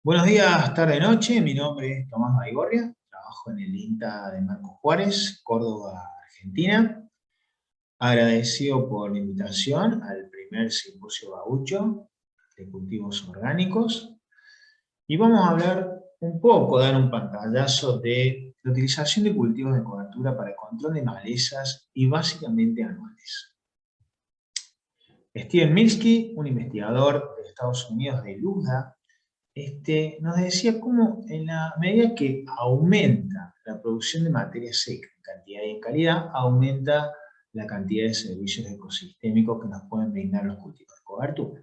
Buenos días, tarde, noche. Mi nombre es Tomás Baigorria. Trabajo en el INTA de Marcos Juárez, Córdoba, Argentina. Agradecido por la invitación al primer simposio gaucho de cultivos orgánicos. Y vamos a hablar un poco, dar un pantallazo de la utilización de cultivos de cobertura para el control de malezas y básicamente anuales. Steven Minsky, un investigador de Estados Unidos de LUSDA, nos decía cómo en la medida que aumenta la producción de materia seca en cantidad y en calidad, aumenta la cantidad de servicios ecosistémicos que nos pueden brindar los cultivos de cobertura.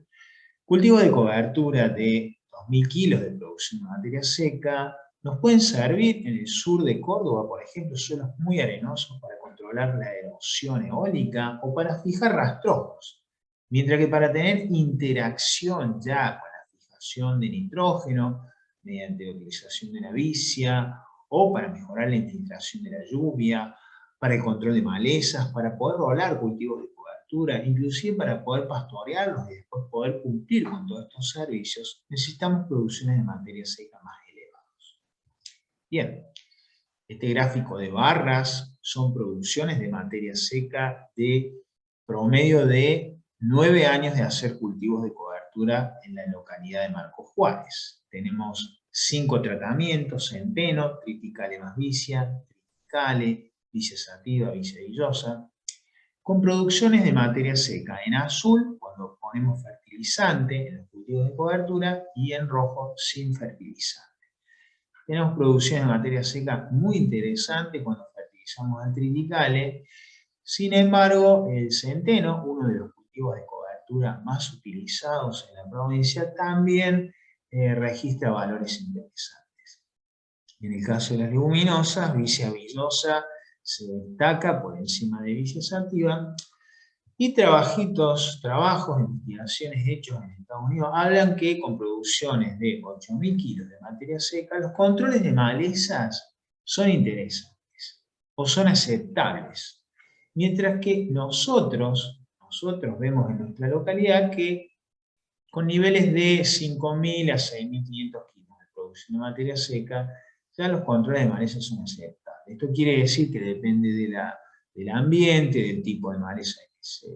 Cultivos de cobertura de 2.000 kilos de producción de materia seca nos pueden servir en el sur de Córdoba, por ejemplo, suelos muy arenosos para controlar la erosión eólica o para fijar rastrojos. Mientras que para tener interacción ya con la fijación de nitrógeno, mediante la utilización de la vicia, o para mejorar la infiltración de la lluvia, para el control de malezas, para poder rolar cultivos de cobertura, inclusive para poder pastorearlos y después poder cumplir con todos estos servicios, necesitamos producciones de materia seca más elevadas. Bien, este gráfico de barras son producciones de materia seca de promedio de 9 años de hacer cultivos de cobertura en la localidad de Marcos Juárez. Tenemos 5 tratamientos: centeno, triticale más vicia, triticale, vicia sativa, vicia villosa, con producciones de materia seca en azul cuando ponemos fertilizante en los cultivos de cobertura y en rojo sin fertilizante. Tenemos producciones de materia seca muy interesantes cuando fertilizamos el triticale. Sin embargo, el centeno, uno de los cultivos de cobertura más utilizados en la provincia, también registra valores interesantes. En el caso de las leguminosas, vicia villosa se destaca por encima de vicia sativa, y trabajos, investigaciones hechos en Estados Unidos hablan que con producciones de 8.000 kilos de materia seca, los controles de malezas son interesantes o son aceptables. Mientras que nosotros vemos en nuestra localidad que con niveles de 5.000 a 6.500 kilos de producción de materia seca, ya los controles de maleza son aceptables. Esto quiere decir que depende del ambiente, del tipo de maleza que se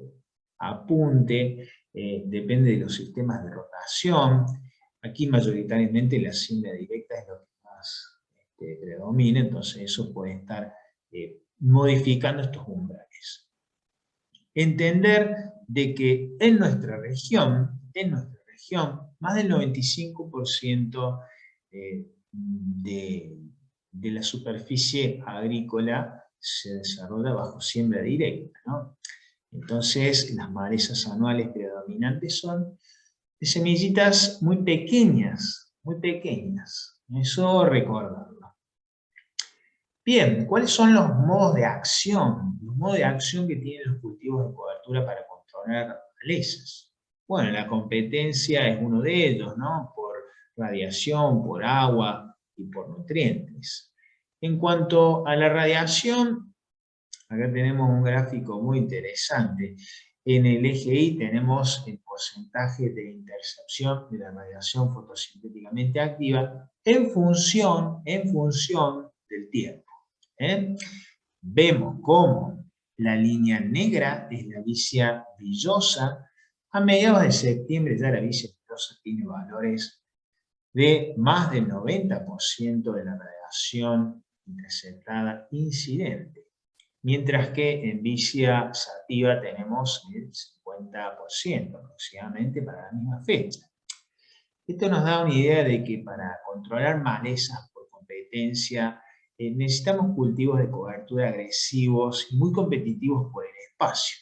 apunte, depende de los sistemas de rotación. Aquí mayoritariamente la siembra directa es lo que más predomina, entonces eso puede estar modificando estos umbrales. Entender de que en nuestra región, más del 95% de la superficie agrícola se desarrolla bajo siembra directa, ¿no? Entonces, las malezas anuales predominantes son de semillitas muy pequeñas, muy pequeñas. Eso recordarlo. Bien, ¿cuáles son los modos de acción? Los modos de acción que tienen los cultivos de cobertura para controlar malezas. Bueno, la competencia es uno de ellos, ¿no? Por radiación, por agua y por nutrientes. En cuanto a la radiación, acá tenemos un gráfico muy interesante. En el eje Y tenemos el porcentaje de intercepción de la radiación fotosintéticamente activa en función del tiempo. Vemos cómo la línea negra es la vicia villosa. A mediados de septiembre ya la vicia villosa tiene valores de más del 90% de la radiación interceptada incidente, mientras que en vicia sativa tenemos el 50% aproximadamente para la misma fecha. Esto nos da una idea de que para controlar malezas por competencia necesitamos cultivos de cobertura agresivos y muy competitivos por el espacio.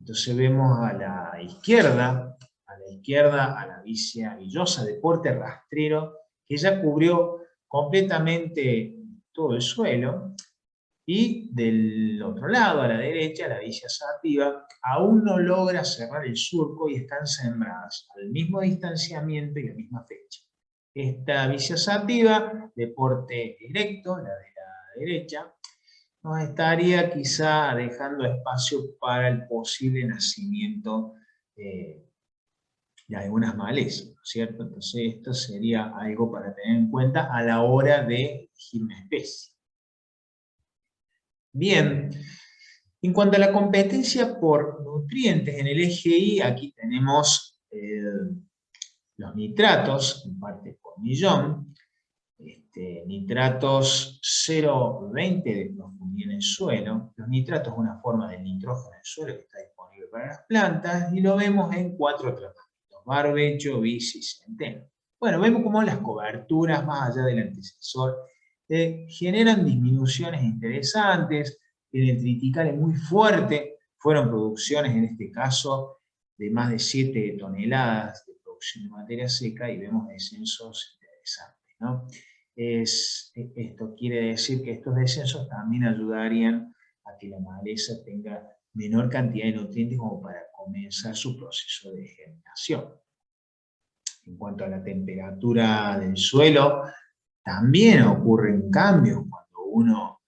Entonces vemos a la izquierda a la vicia villosa de porte rastrero, que ya cubrió completamente todo el suelo, y del otro lado, a la derecha, la vicia sativa aún no logra cerrar el surco y están sembradas al mismo distanciamiento y a la misma fecha. Esta vicia sativa, de porte directo, la de la derecha, nos estaría quizá dejando espacio para el posible nacimiento y algunas malezas, ¿no es cierto? Entonces esto sería algo para tener en cuenta a la hora de elegir una especie. Bien, en cuanto a la competencia por nutrientes en el eje Y, aquí tenemos los nitratos, en parte por millón, nitratos 0,20 de profundidad en el suelo. Los nitratos es una forma del nitrógeno en el suelo que está disponible para las plantas, y lo vemos en 4 tratamientos: barbecho, bici y centeno. Bueno, vemos cómo las coberturas, más allá del antecesor, generan disminuciones interesantes. El triticale es muy fuerte, fueron producciones en este caso de más de 7 toneladas de producción de materia seca, y vemos descensos interesantes, ¿no? Esto quiere decir que estos descensos también ayudarían a que la maleza tenga menor cantidad de nutrientes como para comenzar su proceso de germinación. En cuanto a la temperatura del suelo, también ocurren cambios cuando uno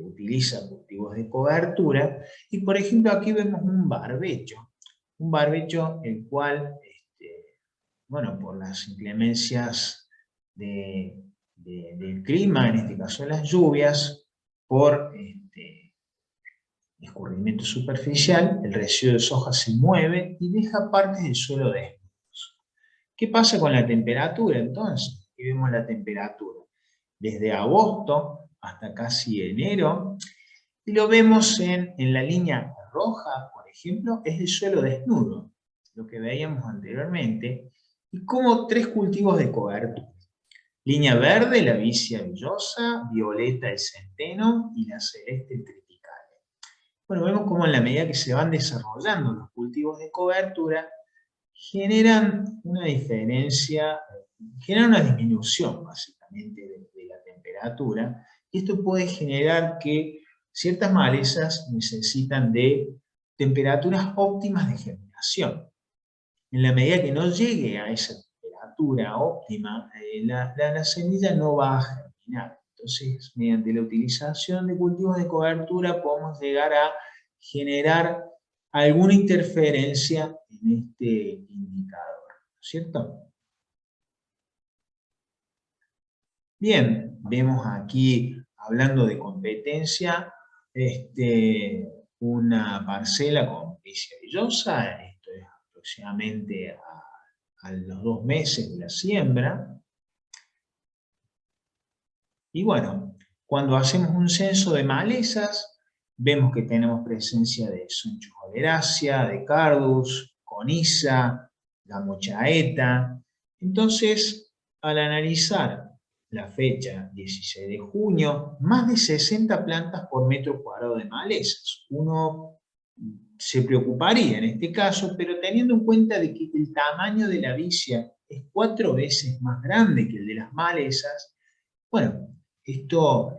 utiliza cultivos de cobertura, y por ejemplo aquí vemos un barbecho el cual, bueno, por las inclemencias del clima, en este caso las lluvias, por escurrimiento superficial, el residuo de soja se mueve y deja partes del suelo desnudos. ¿Qué pasa con la temperatura entonces? Aquí vemos la temperatura desde agosto hasta casi enero, y lo vemos en la línea roja, por ejemplo, es el suelo desnudo, lo que veíamos anteriormente, y como 3 cultivos de cobertura. Línea verde, la vicia villosa; violeta, el centeno; y la celeste, el triticale. Bueno, vemos cómo en la medida que se van desarrollando los cultivos de cobertura, generan una diferencia, generan una disminución básicamente de la temperatura, y esto puede generar que ciertas malezas necesitan de temperaturas óptimas de germinación. En la medida que no llegue a esa temperatura óptima, la semilla no va a germinar. Entonces, mediante la utilización de cultivos de cobertura, podemos llegar a generar alguna interferencia en este indicador, ¿no es cierto? Bien, vemos aquí, hablando de competencia, una parcela con vicia villosa. Esto es aproximadamente a los 2 meses de la siembra. Y bueno, cuando hacemos un censo de malezas, vemos que tenemos presencia de Sonchus oleracea, de Cardus, Coniza, Gamochaeta. Entonces, al analizar la fecha 16 de junio, más de 60 plantas por metro cuadrado de malezas. Uno se preocuparía en este caso, pero teniendo en cuenta de que el tamaño de la vicia es 4 veces más grande que el de las malezas, bueno, esto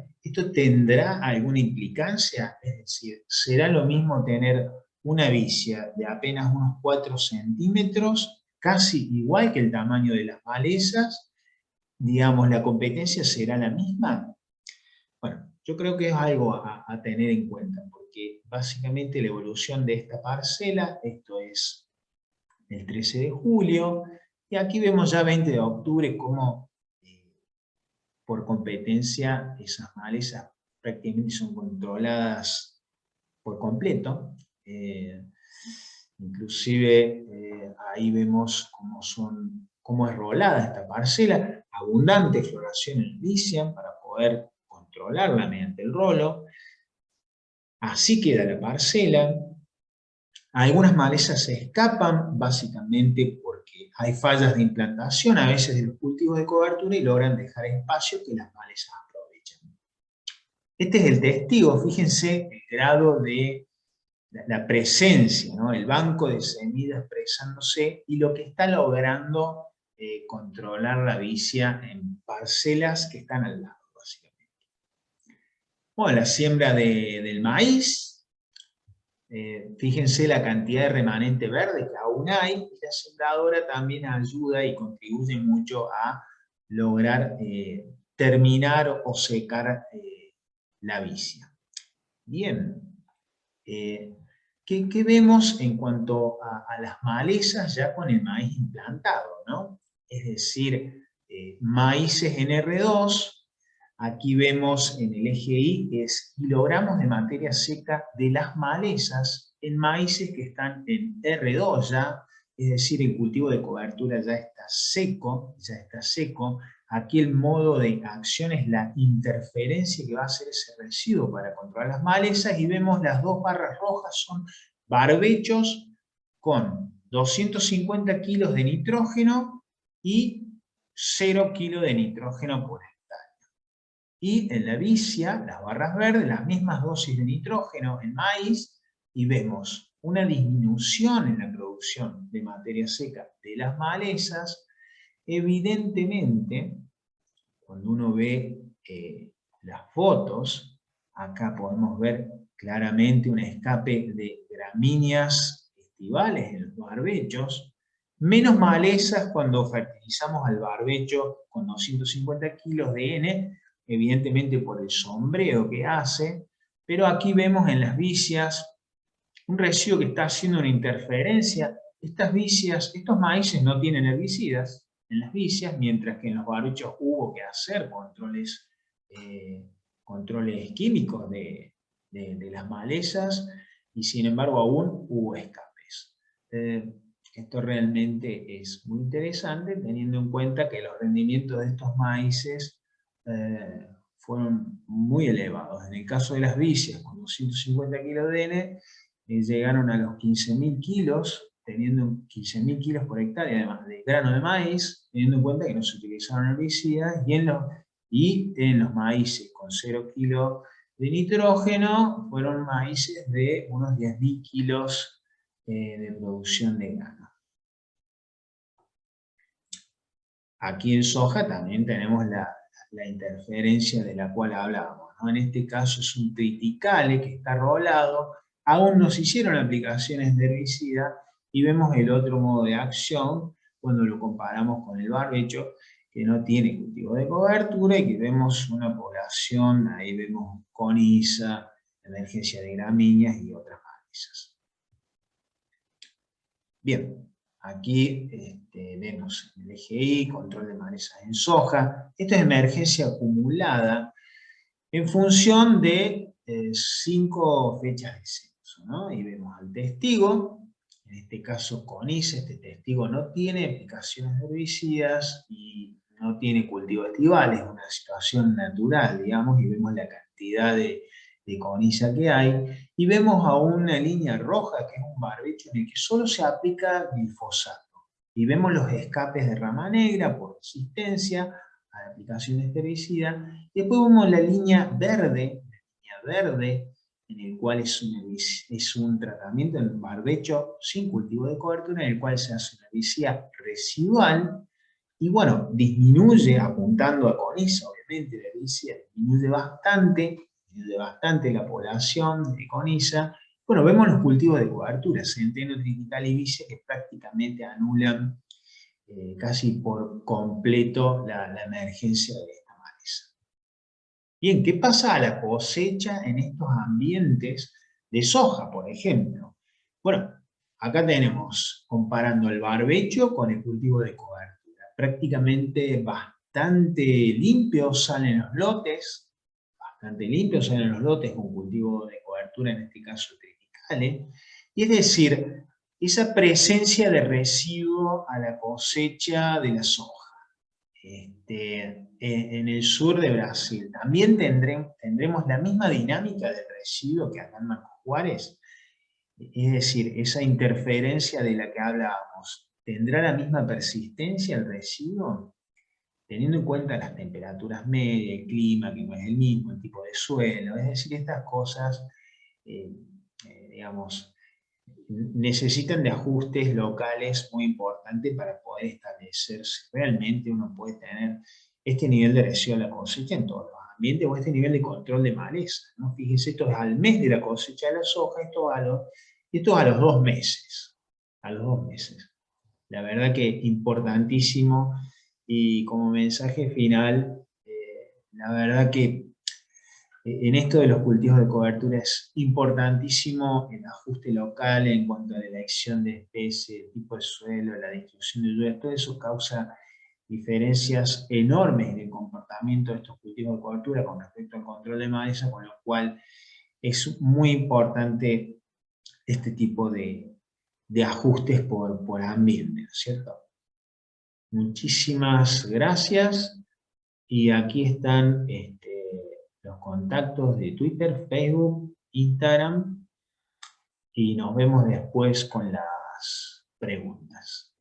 tendrá alguna implicancia. Es decir, ¿será lo mismo tener una vicia de apenas unos 4 centímetros, casi igual que el tamaño de las malezas? Digamos, ¿la competencia será la misma? Bueno, yo creo que es algo a tener en cuenta, porque básicamente la evolución de esta parcela, esto es el 13 de julio, y aquí vemos ya 20 de octubre cómo por competencia esas malezas prácticamente son controladas por completo. Inclusive ahí vemos cómo es rolada esta parcela, abundante floración en vicia para poder controlarla mediante el rolo. Así queda la parcela. Algunas malezas se escapan básicamente porque hay fallas de implantación a veces de los cultivos de cobertura, y logran dejar espacio que las malezas aprovechan. Este es el testigo, fíjense el grado de la presencia, ¿no? El banco de semillas expresándose, y lo que está logrando controlar la vicia en parcelas que están al lado, básicamente. Bueno, la siembra del maíz. Fíjense la cantidad de remanente verde que aún hay, y la sembradora también ayuda y contribuye mucho a lograr terminar o secar la vicia. Bien, ¿Qué vemos en cuanto a las malezas ya con el maíz implantado, ¿no? Es decir, maíces en R2, aquí vemos en el eje Y, es kilogramos de materia seca de las malezas en maíces que están en R2 ya, es decir, el cultivo de cobertura ya está seco, Aquí el modo de acción es la interferencia que va a hacer ese residuo para controlar las malezas, y vemos las dos barras rojas son barbechos con 250 kilos de nitrógeno y 0 kilos de nitrógeno por hectárea. Y en la vicia, las barras verdes, las mismas dosis de nitrógeno en maíz, y vemos una disminución en la producción de materia seca de las malezas. Evidentemente, cuando uno ve las fotos, acá podemos ver claramente un escape de gramíneas estivales en los barbechos, menos malezas cuando fertilizamos al barbecho con 250 kilos de N, evidentemente por el sombreo que hace, pero aquí vemos en las vicias un residuo que está haciendo una interferencia. Estas vicias, estos maíces no tienen herbicidas en las vicias, mientras que en los barbechos hubo que hacer controles químicos de las malezas, y sin embargo aún hubo escapes. Esto realmente es muy interesante, teniendo en cuenta que los rendimientos de estos maíces fueron muy elevados. En el caso de las vicias, con 250 kilos de N, llegaron a los 15.000 kilos, teniendo 15.000 kilos por hectárea además de grano de maíz, teniendo en cuenta que no se utilizaron herbicidas, y en los maíces con 0 kilos de nitrógeno fueron maíces de unos 10.000 kilos de producción de grano. Aquí en soja también tenemos la interferencia de la cual hablábamos, ¿no? En este caso es un triticale que está rolado, aún no se hicieron aplicaciones de herbicida, y vemos el otro modo de acción cuando lo comparamos con el barbecho, que no tiene cultivo de cobertura, y que vemos una población, ahí vemos coniza, emergencia de gramíneas y otras malezas. Bien. Aquí vemos el eje Y, control de malezas en soja. Esta es emergencia acumulada en función de 5 fechas de censo, ¿no? Y vemos al testigo, en este caso CONICE. Este testigo no tiene aplicaciones de herbicidas y no tiene cultivo estival, es una situación natural, digamos, y vemos la cantidad de coniza que hay, y vemos a una línea roja que es un barbecho en el que solo se aplica glifosato, y vemos los escapes de rama negra por resistencia a la aplicación de herbicida, y después vemos la línea verde en el cual es un tratamiento en barbecho sin cultivo de cobertura, en el cual se hace una herbicida residual, y bueno, disminuye, apuntando a coniza, obviamente la herbicida disminuye bastante la población de coniza. Bueno, vemos los cultivos de cobertura, centeno, triticale y vicia, que prácticamente anulan casi por completo la emergencia de esta maleza. Bien, ¿qué pasa a la cosecha en estos ambientes de soja, por ejemplo? Bueno, acá tenemos, comparando el barbecho con el cultivo de cobertura, prácticamente bastante limpios salen los lotes, con cultivo de cobertura, en este caso triticale, y es decir, esa presencia de residuo a la cosecha de la soja. En el sur de Brasil también tendremos la misma dinámica de residuo que acá en Marcos Juárez, es decir, esa interferencia de la que hablábamos. ¿Tendrá la misma persistencia el residuo? Teniendo en cuenta las temperaturas medias, el clima, que no es el mismo, el tipo de suelo, es decir, estas cosas, digamos, necesitan de ajustes locales muy importantes para poder establecer si realmente uno puede tener este nivel de residuo de la cosecha en todos los ambientes, o este nivel de control de maleza, ¿no? Fíjense, esto es al mes de la cosecha de la soja, esto es a los 2 meses. A los 2 meses. La verdad que importantísimo, y como mensaje final, la verdad que En esto de los cultivos de cobertura es importantísimo el ajuste local en cuanto a la elección de especie, tipo de suelo, la distribución de lluvias, todo eso causa diferencias enormes en el comportamiento de estos cultivos de cobertura con respecto al control de maleza, con lo cual es muy importante este tipo de ajustes por ambiente, ¿no es cierto? Muchísimas gracias y aquí están los contactos de Twitter, Facebook, Instagram y nos vemos después con las preguntas.